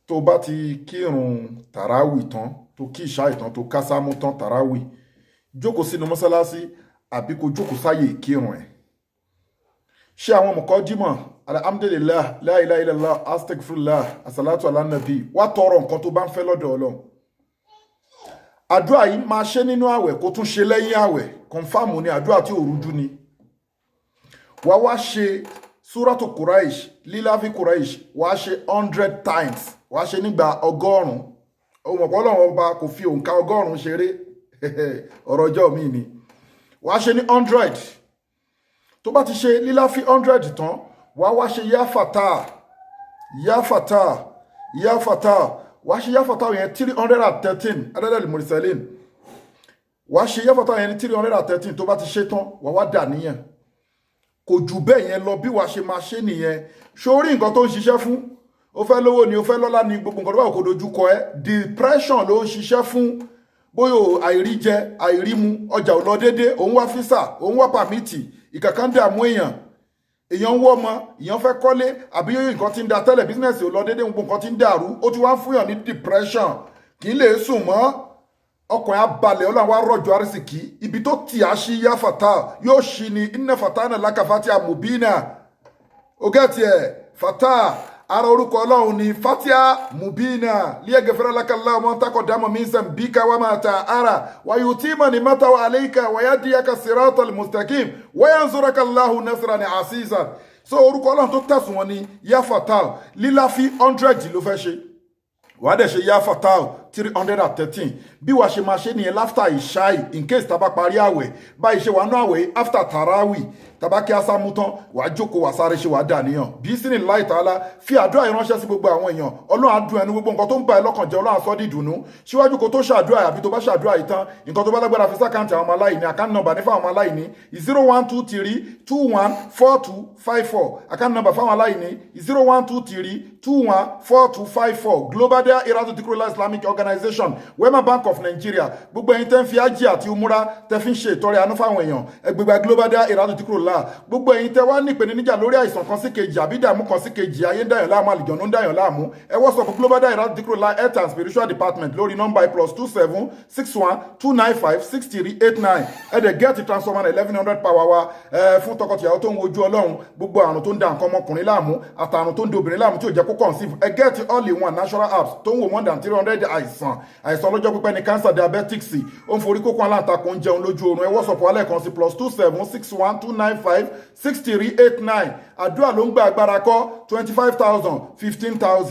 tó bá ti kírun tàráwì tán tó kí ìṣá ìtàn tó kásámú tán tàráwì jókòó sínú mọ́sálásí àbí kó jókòó sáyè kírun ẹ̀ ṣé àwọn mọ̀kọ́dímọ̀ alhamdulillah la ilaha illallah astaghfirullah asalatu ala nabi wá tọrọ nǹkan tó bá ń fẹ́ lọ́dọ̀ Ọlọ́run àdúrà yìí máa ṣe nínú àwẹ̀ kó tún ṣe lẹ́yìn àwẹ̀ kọ̀nfàmù ni àdúrà tí ò rújú ni wá ṣe súrátù Quraish líláfi Quraish wá ṣe 100 times wá ṣe nígbà 100 ohun ọ̀pọ̀ Ọlọ́run ọba kò fi òǹkà 100 ṣeré ọ̀rọ̀ ọjọ́ mi ni wá ṣe ní 100 tó bá ti ṣe líláfi 100 tán wá ṣe yá fàtà wá ṣe yá fàtà yẹn 313 adadali murisalin wá ṣe yá fàtà yẹn ní 313 tó bá ti ṣe tán wá dà níyẹn kò jù bẹ́ẹ̀ yẹn lọ bí wàá ṣe máa ṣe nìyẹn sórí nǹkan tó ń ṣiṣẹ́ fún ó fẹ́ lówó ni ó fẹ́ lọ́lá ni gbogbo nǹkan tó bá kò dojú kọ ẹ́ depression ló ń ṣiṣẹ́ fún bóyá àìrí jẹ àìrí mu ọjà ò lọ déédéé òun wá físà òun wá pàmìtì ìkàkàn dààmú èèyàn ń wọ́ ọmọ èèyàn fẹ́ kọ́lé àbí yóò nǹkan ti ń da tẹ́lẹ̀ bísínẹ́sì ò lọ déédéé gbogbo nǹkan ti ń dàrú ó ti wá ń fúnyàn ní depression kì í lè sùn mọ́ ọkùnrin abalẹ̀ Ọlọ́run wá rọ̀jò arísìkí ibi tó tì á sí yá fata yóò ṣí ni inna fatana laka fatia mubina ogẹ́tì ẹ̀ fata ara orúkọ Ọlọ́run ni fatia mubina liyaghfira laka Allahu ma taqaddama min dhanbika wa ma ta'ara wa yutimma ni'matahu alayka wa yahdiyaka siratal mustaqim wa yansuraka Allahu nasran azizan so orúkọ Ọlọ́run tó tẹ̀sùn wọn ni yá fata líláfi 100 ló fẹ́ ṣe wàá dẹ̀ ṣe yá fata 313 bí wàá ṣe máa ṣe nìyẹn láfta ìṣáì in case tá a bá parí àwẹ̀ báyìí ṣe wà nú àwẹ̀ after tarawi tàbá kí asámú tán wàá jókòó wàá sáré ṣe wàá dà níyàn bí sínú láì tààlà fi àdúrà yìí ránṣẹ́ sí gbogbo àwọn èèyàn Ọlọ́run á dùn ẹnu gbogbo nǹkan tó ń bá ẹ lọ́kàn jẹ́ Ọlọ́run á sọ di ìdùnnú síwájú kó tó ṣàdúrà àbí tó bá ṣàdúrà yìí tán nǹkan tó bá lágbára fi sákàǹtì àwọn ọmọ aláìní àkáǹtì nọ́mbà ní fáwọn ọmọ aláìní 0123214254 àkáǹtì nọ́mbà fáwọn aláìní 0123214254 Global Dahiratu Dhikrlahi Islamic Organization Wema Bank of Nigeria gbogbo ẹ̀yin tẹ́ ń fi Hajj àti Umurah tẹ́ fi ń ṣe ìtọrẹ àánú fáwọn èèyàn ẹgbẹgbẹ Global Dahiratu Dhikrlahi gbogbo ẹ̀yin tẹ́ wá ní ìpèníjà lórí àìsàn kan sí kejì àbí ìdààmú kan sí kejì ayé ń dàyàn láàmú àlùjọ̀nnú ń dàyàn láàmú ẹ WhatsApp Global Dahiratu Dhikrlahi Health and Spiritual Department lórí nọ́mbà +2761295638 ẹ dẹ̀ gẹ́ẹ̀tì transformer 1100 power wa fún tọkọtìyàwó tó ń wojú Ọlọ́run gbogbo àrùn tó ń da nǹkan ọmọkùnrin láàmú àtàrùn tó ń da obìnrin láàmú tí ò jẹ́ kó conceive ẹ gẹ́ẹ̀tì all in one natural apps tó ń wò more than 300 àìsàn lọ́jọ́ pípẹ́ ní cancer diabetics ó ń forí kókó aláǹtakùn ń jẹun lójú oorun ẹ WhatsApp alẹ́ kan sí +2761295638 àdúrà ló ń gba agbára kọ́ 25,000 15,000.